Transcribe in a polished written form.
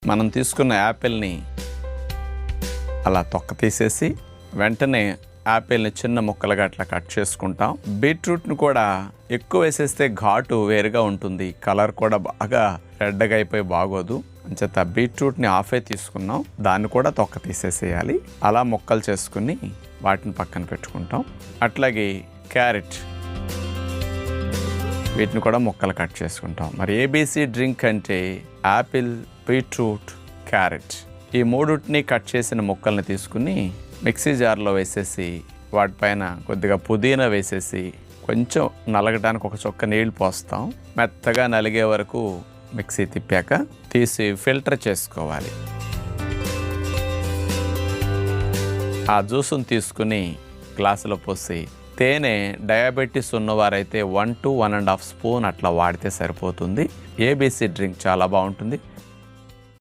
మనం తీసుకున్న యాపిల్ని అలా తొక్క తీసేసి వెంటనే యాపిల్ని చిన్న ముక్కలుగా అట్లా కట్ చేసుకుంటాం. బీట్రూట్ని కూడా ఎక్కువ వేసేస్తే ఘాటు వేరుగా ఉంటుంది, కలర్ కూడా బాగా రెడ్గా అయిపోయి బాగోదు. అంచేత బీట్రూట్ని హాఫే తీసుకున్నాం, దాన్ని కూడా తొక్క తీసేసేయాలి. అలా ముక్కలు చేసుకుని వాటిని పక్కన పెట్టుకుంటాం. అట్లాగే క్యారెట్, వీటిని కూడా ముక్కలు కట్ చేసుకుంటాం. మరి ఏబీసీ డ్రింక్ అంటే యాపిల్, బీట్రూట్, క్యారెట్ ఈ మూడుటిని కట్ చేసిన ముక్కల్ని తీసుకుని మిక్సీ జార్లో వేసేసి వాటిపైన కొద్దిగా పుదీనా వేసేసి కొంచెం నలగడానికి ఒక చుక్క నీళ్ళు పోస్తాం. మెత్తగా నలిగే వరకు మిక్సీ తిప్పాక తీసి ఫిల్టర్ చేసుకోవాలి. ఆ జ్యూస్ని తీసుకుని గ్లాసులో పోసి తేనె డయాబెటీస్ ఉన్నవారైతే 1 to 1.5 స్పూన్ అట్లా వాడితే సరిపోతుంది. ఏబీసీ డ్రింక్ చాలా బాగుంటుంది.